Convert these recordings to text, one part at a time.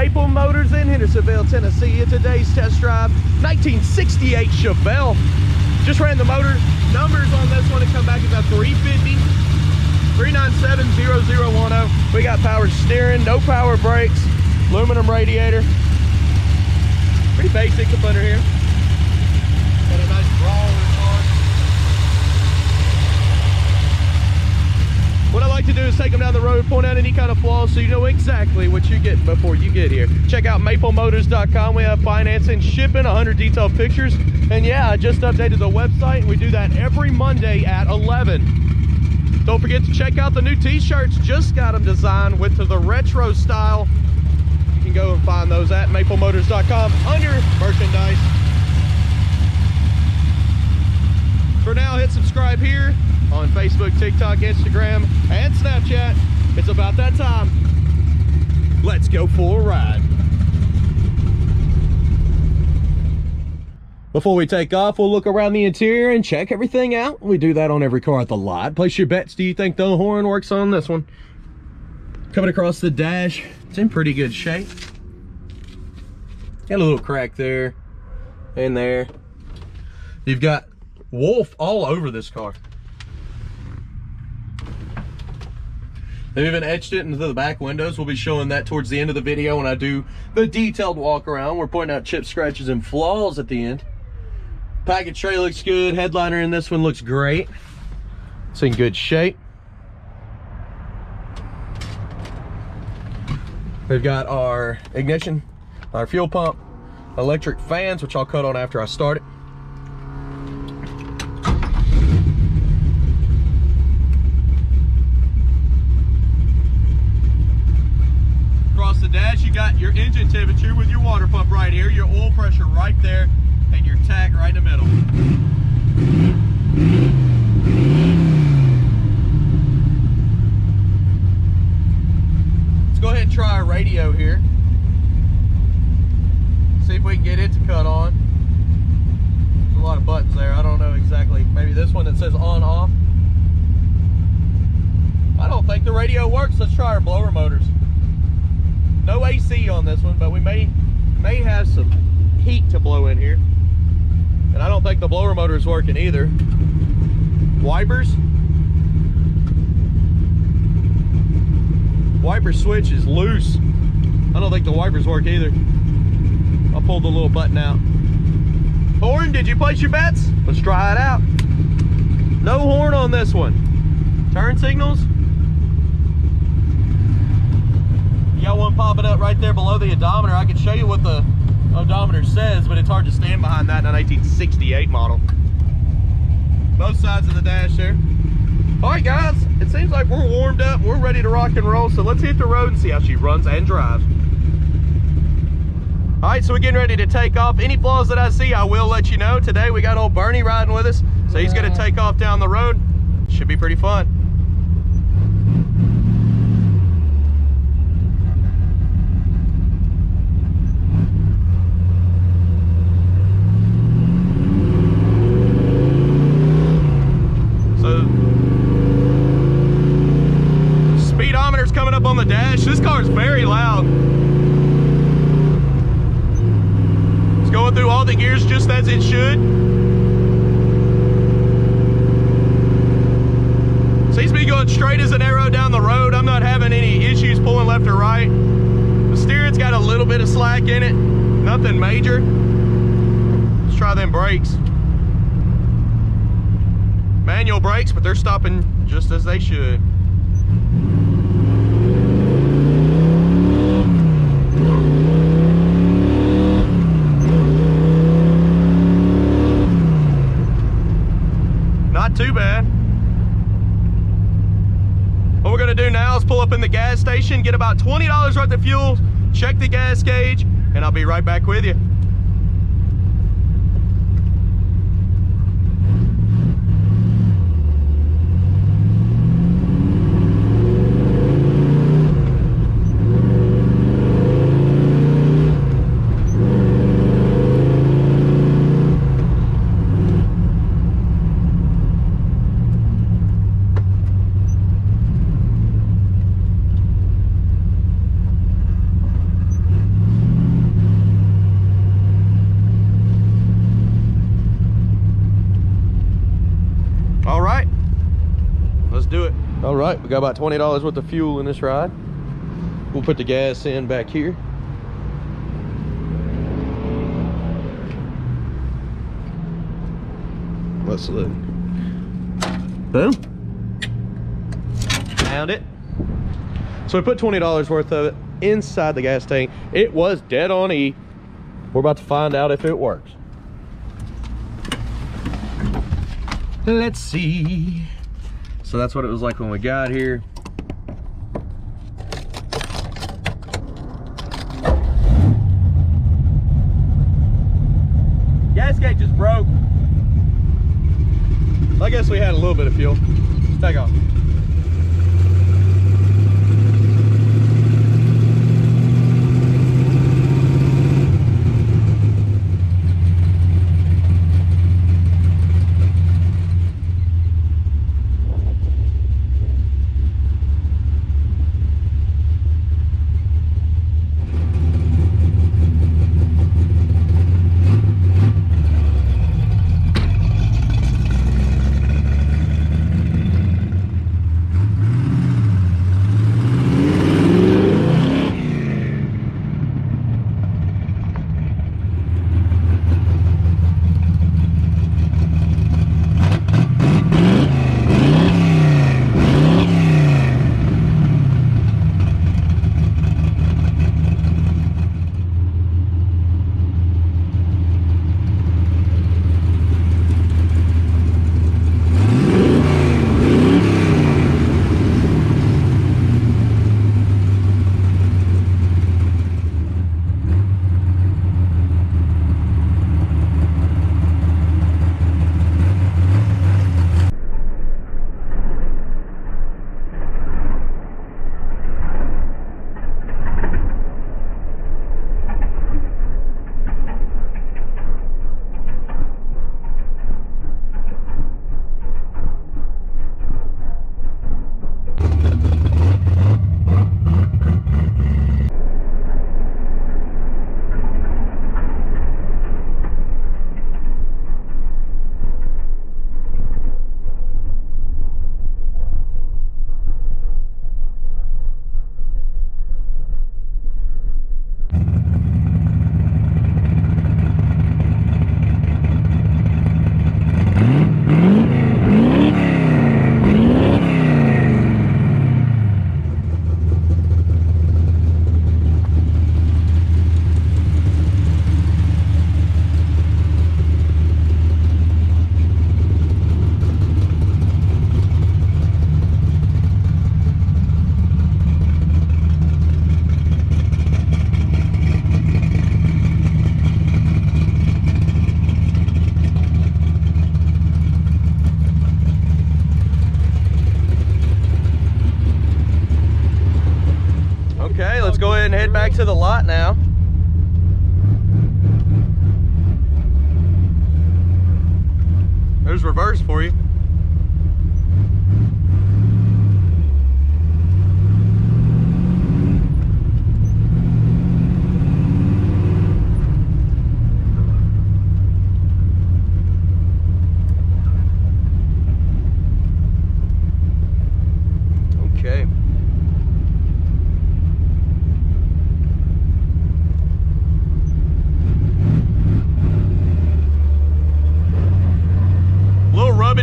Maple Motors in Hendersonville, Tennessee. In today's test drive, 1968 Chevelle. Just ran the motor numbers on this one to come back as a 350, 397-0010. We got power steering, no power brakes, aluminum radiator. Pretty basic up under here. Got a nice brawler car. What I like to do is take them down the road, point out any kind of flaws so you know exactly what you get before you get here. Check out maplemotors.com. We have financing, shipping, 100 detailed pictures. And yeah, I just updated the website, and we do that every Monday at 11. Don't forget to check out the new t-shirts. Just got them designed with the retro style. You can go and find those at maplemotors.com under merchandise. For now, hit subscribe here on Facebook, TikTok, Instagram, and Snapchat. It's about that time. Let's go for a ride. Before we take off, we'll look around the interior and check everything out. We do that on every car at the lot. Place your bets. Do you think the horn works on this one? Coming across the dash, it's in pretty good shape. Got a little crack there and there. You've got wolf all over this car. They've even etched it into the back windows. We'll be showing that towards the end of the video when I do the detailed walk around. We're pointing out chips, scratches, and flaws at the end. Package tray looks good. Headliner in this one looks great. It's in good shape. We've got our ignition, our fuel pump, electric fans, which I'll cut on after I start it. Across the dash, you got your engine temperature with your water pump right here, your oil pressure right there, and your tach right in the middle. Let's go ahead and try our radio here. See if we can get it to cut on. There's a lot of buttons there. I don't know exactly. Maybe this one that says on off. I don't think the radio works. Let's try our blower motors. No AC on this one, but we may have some heat to blow in here. And I don't think the blower motor is working either. Wipers. Wiper switch is loose. I don't think the wipers work either. I'll pull the little button out. Horn, did you place your bets? Let's try it out. No horn on this one. Turn signals. You got one popping up right there below the odometer. I can show you what the odometer says, but it's hard to stand behind that in a 1968 model. Both sides of the dash there. All right, guys, it seems like we're warmed up. We're ready to rock and roll, so let's hit the road and see how she runs and drives. All right, so we're getting ready to take off. Any flaws that I see, I will let you know. Today, we got old Bernie riding with us, so he's gonna take off down the road. Should be pretty fun. Coming up on the dash. This car is very loud. It's going through all the gears just as it should. Seems to be going straight as an arrow down the road. I'm not having any issues pulling left or right. The steering's got a little bit of slack in it. Nothing major. Let's try them brakes. Manual brakes, but they're stopping just as they should. Not too bad. What we're gonna do now is pull up in the gas station, get about $20 worth of fuel, check the gas gauge, and I'll be right back with you. right, we got about $20 worth of fuel in this ride. We'll put the gas in back here. Let's look. Boom. Found it. So we put $20 worth of it inside the gas tank. It was dead on E. We're about to find out if it works. Let's see. So that's what it was like when we got here. Gas gauge just broke. I guess we had a little bit of fuel. Let's take off. Let's go ahead and head back to the lot now. There's reverse for you. Okay.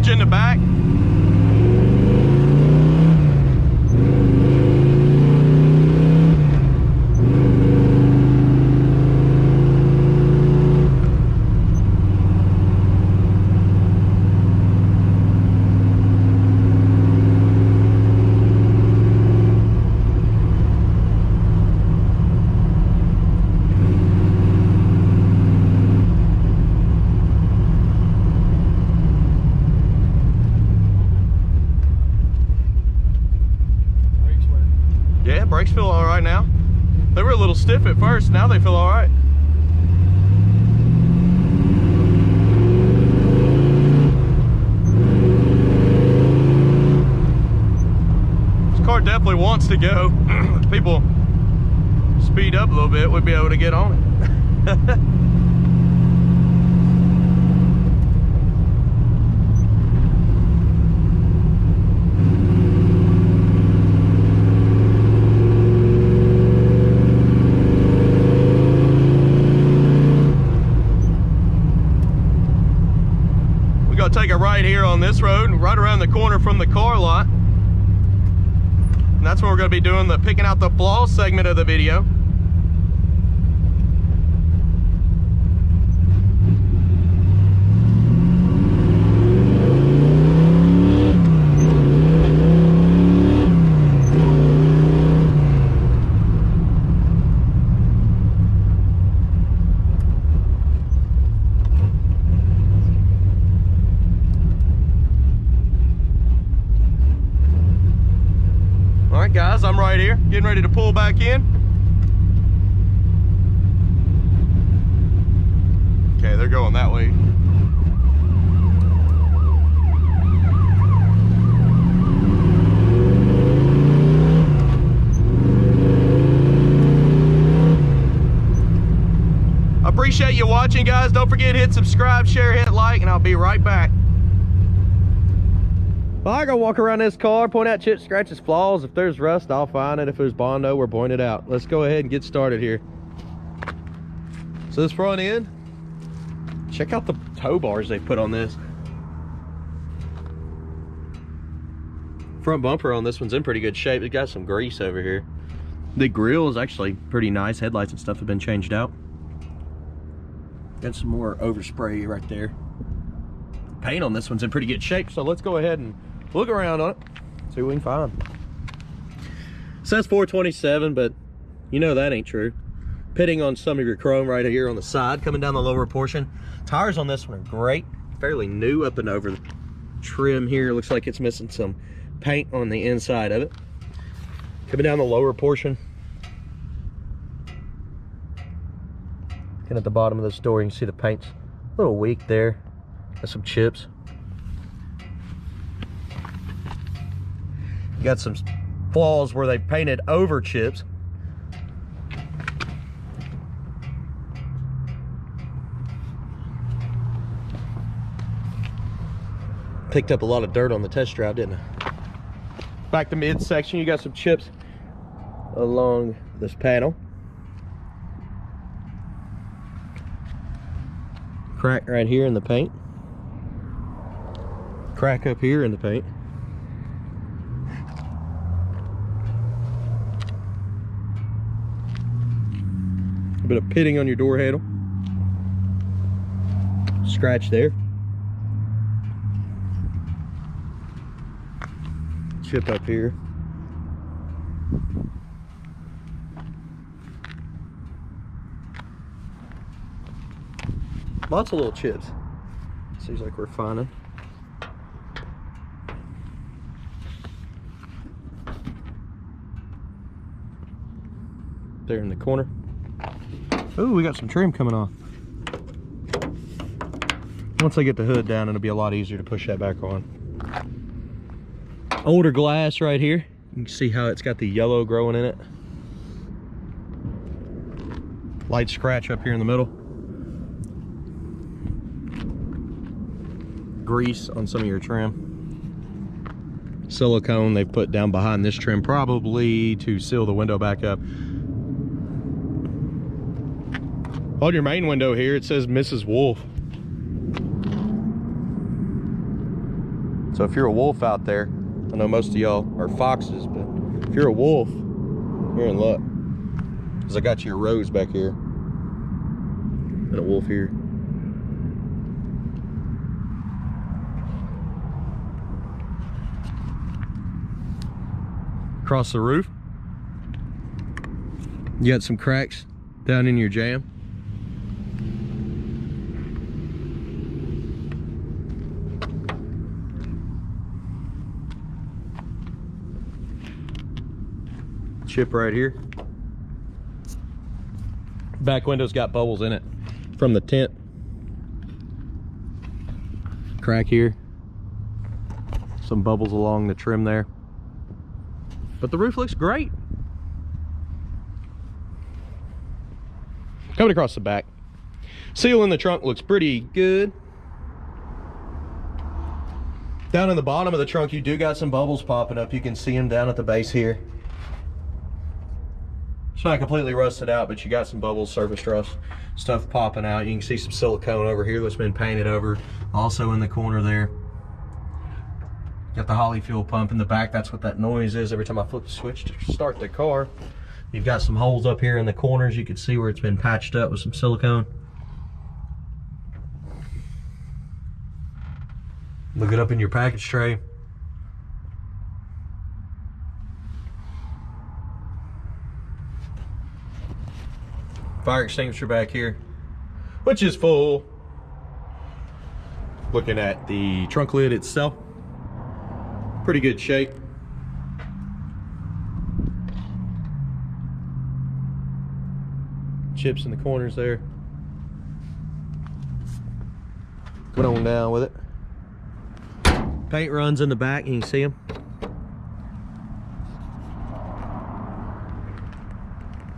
In the back. Yeah, brakes feel all right now. They were a little stiff at first, now they feel all right. This car definitely wants to go. If people speed up a little bit, we'd be able to get on it. right here on this road, right around the corner from the car lot. And that's where we're going to be doing the picking out the flaws segment of the video. Guys, I'm right here getting ready to pull back in. Okay, they're going that way. I appreciate you watching, guys. Don't forget to hit subscribe, share, hit like, and I'll be right back. Well, I gotta walk around this car, point out chips, scratches, flaws. If there's rust, I'll find it. If there's Bondo, we're pointing it out. Let's go ahead and get started here. So this front end, check out the tow bars they put on this. Front bumper on this one's in pretty good shape. It got some grease over here. The grill is actually pretty nice. Headlights and stuff have been changed out. Got some more overspray right there. Paint on this one's in pretty good shape, so let's go ahead and look around on it, see what we can find. It says 427, but you know that ain't true. Pitting on some of your chrome right here on the side, coming down the lower portion. Tires on this one are great, fairly new up and over. The trim here looks like it's missing some paint on the inside of it. Coming down the lower portion. And at the bottom of this door, you can see the paint's a little weak there. Got some chips. You got some flaws where they painted over chips. Picked up a lot of dirt on the test drive, didn't I? Back to midsection, you got some chips along this panel. Crack right here in the paint. Crack up here in the paint. A bit of pitting on your door handle. Scratch there. Chip up here. Lots of little chips. Seems like we're finding. There in the corner. Oh, we got some trim coming off. Once I get the hood down, it'll be a lot easier to push that back on. Older glass right here. You can see how it's got the yellow growing in it. Light scratch up here in the middle. Grease on some of your trim. Silicone they put down behind this trim, probably to seal the window back up. On your main window here, it says Mrs. Wolf. So if you're a wolf out there, I know most of y'all are foxes, but if you're a wolf, you're in luck. Because I got your rose back here and a wolf here. Across the roof, you got some cracks down in your jamb. Chip right here. Back window's got bubbles in it from the tint. Crack here. Some bubbles along the trim there. But the roof looks great. Coming across the back. Seal in the trunk looks pretty good. Down in the bottom of the trunk, you do got some bubbles popping up. You can see them down at the base here. It's not completely rusted out, but you got some bubbles, surface rust stuff popping out. You can see some silicone over here that's been painted over. Also in the corner there. Got the Holly fuel pump in the back. That's what that noise is every time I flip the switch to start the car. You've got some holes up here in the corners. You can see where it's been patched up with some silicone. Look it up in your package tray. Fire extinguisher back here, which is full. Looking at the trunk lid itself, pretty good shape. Chips in the corners there. Going on down with it. Paint runs in the back, you can see them.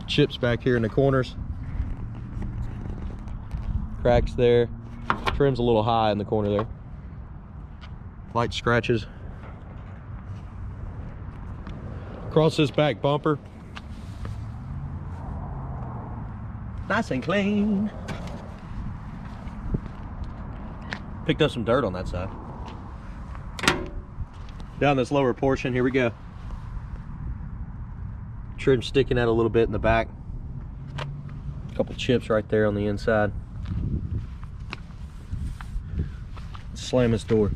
Chips back here in the corners. Cracks there. Trim's a little high in the corner there. Light scratches. Across this back bumper. Nice and clean. Picked up some dirt on that side. Down this lower portion, here we go. Trim sticking out a little bit in the back. A couple chips right there on the inside. Slam this door.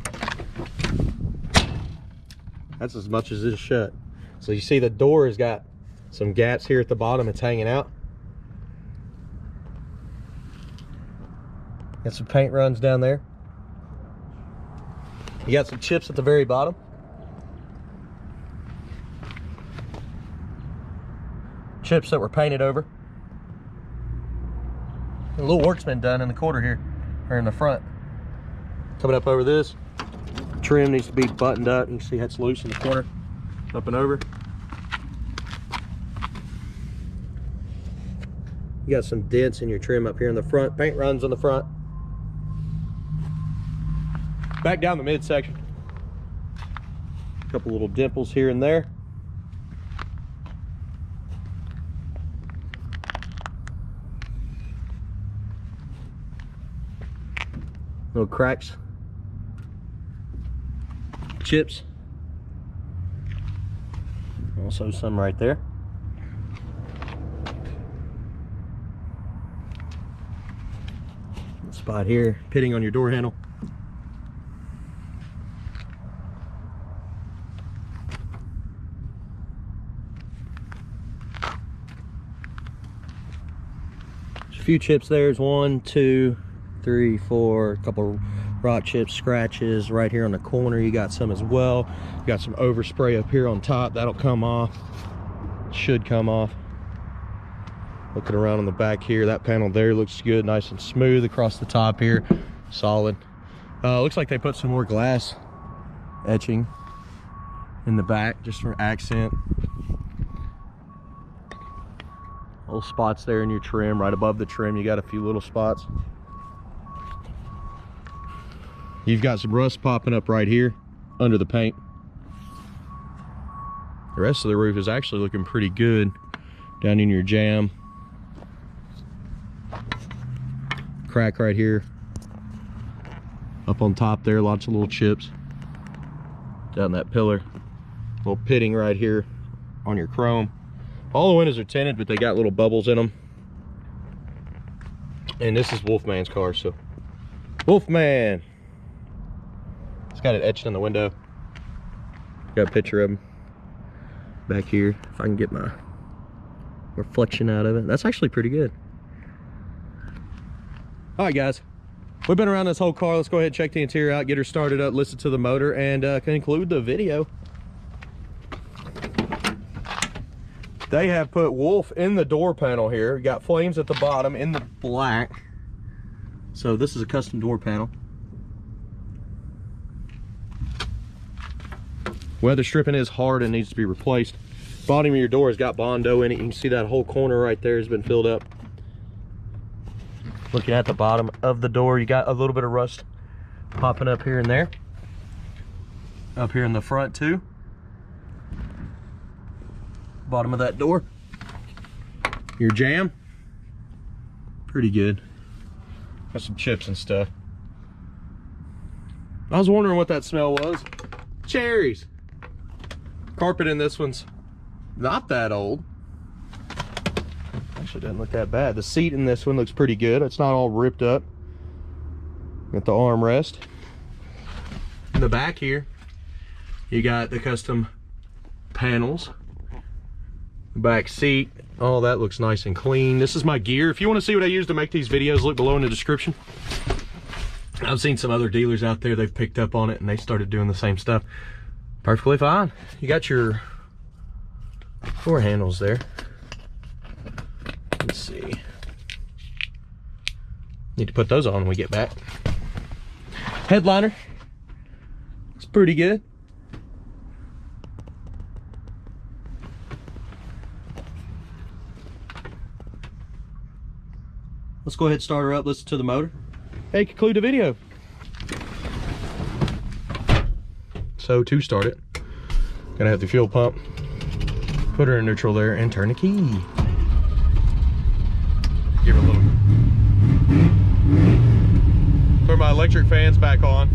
That's as much as it's shut. So you see the door has got some gaps here at the bottom. It's hanging out. Got some paint runs down there. You got some chips at the very bottom. Chips that were painted over. A little work's been done in the corner here, or in the front. Coming up over this, trim needs to be buttoned up. You can see that's loose in the corner, up and over. You got some dents in your trim up here in the front. Paint runs on the front. Back down the midsection. A couple little dimples here and there. Little cracks. Chips. Also some right there. Spot here, pitting on your door handle. There's a few chips there. There's 1, 2, 3, 4, a couple rock chips, scratches right here on the corner. You got some as well. You got some overspray up here on top. That'll come off. Should come off. Looking around on the back here, that panel there looks good, nice and smooth across the top here. Solid. Looks like they put some more glass etching in the back just for accent. Little spots there in your trim. Right above the trim, you got a few little spots. You've got some rust popping up right here under the paint. The rest of the roof is actually looking pretty good down in your jamb. Crack right here. Up on top there, lots of little chips. Down that pillar. Little pitting right here on your chrome. All the windows are tinted, but they got little bubbles in them. And this is Wolfman's car, so Wolfman. It's got it etched on the window. Got a picture of him back here. If I can get my reflection out of it. That's actually pretty good. All right, guys. We've been around this whole car. Let's go ahead and check the interior out, get her started up, listen to the motor, and conclude the video. They have put Wolf in the door panel here. You got flames at the bottom in the black. So this is a custom door panel. Weather stripping is hard and needs to be replaced. Bottom of your door has got Bondo in it. You can see that whole corner right there has been filled up. Looking at the bottom of the door, you got a little bit of rust popping up here and there. Up here in the front too. Bottom of that door. Your jamb. Pretty good. Got some chips and stuff. I was wondering what that smell was. Cherries. Carpet in this one's not that old. Actually doesn't look that bad. The seat in this one looks pretty good. It's not all ripped up. Got the armrest. In the back here, you got the custom panels. The back seat, all that looks nice and clean. This is my gear. If you want to see what I use to make these videos, look below in the description. I've seen some other dealers out there, they've picked up on it and they started doing the same stuff. Perfectly fine. You got your door handles there. Let's see. Need to put those on when we get back. Headliner. It's pretty good. Let's go ahead and start her up, listen to the motor. Hey, conclude the video. So to start it, gonna have the fuel pump, put her in neutral there, and turn the key. Give her a little. Turn my electric fans back on.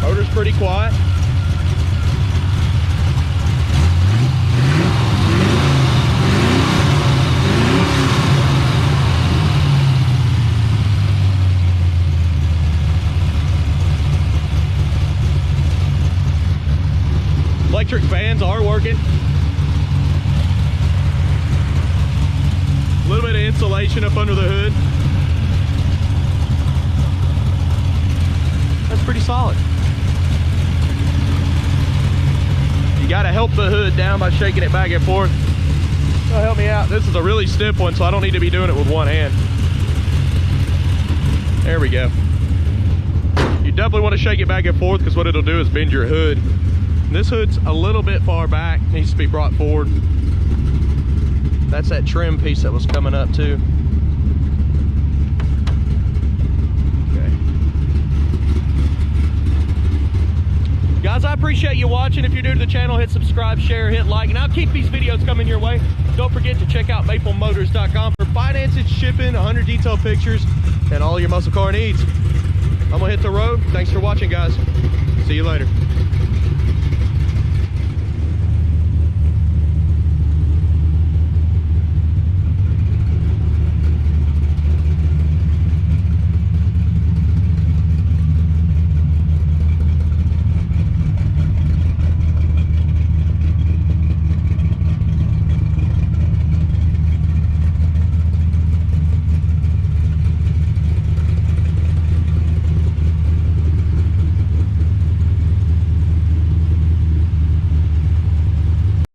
Motor's pretty quiet. Electric fans are working. A little bit of insulation up under the hood. That's pretty solid. You gotta help the hood down by shaking it back and forth. Oh, help me out. This is a really stiff one, so I don't need to be doing it with one hand. There we go. You definitely want to shake it back and forth because what it'll do is bend your hood. And this hood's a little bit far back, needs to be brought forward. That's that trim piece that was coming up too. Guys, I appreciate you watching. If you're new to the channel, hit subscribe, share, hit like, and I'll keep these videos coming your way. Don't forget to check out maplemotors.com for financing, shipping, 100 detailed pictures, and all your muscle car needs. I'm gonna hit the road. Thanks for watching, guys. See you later.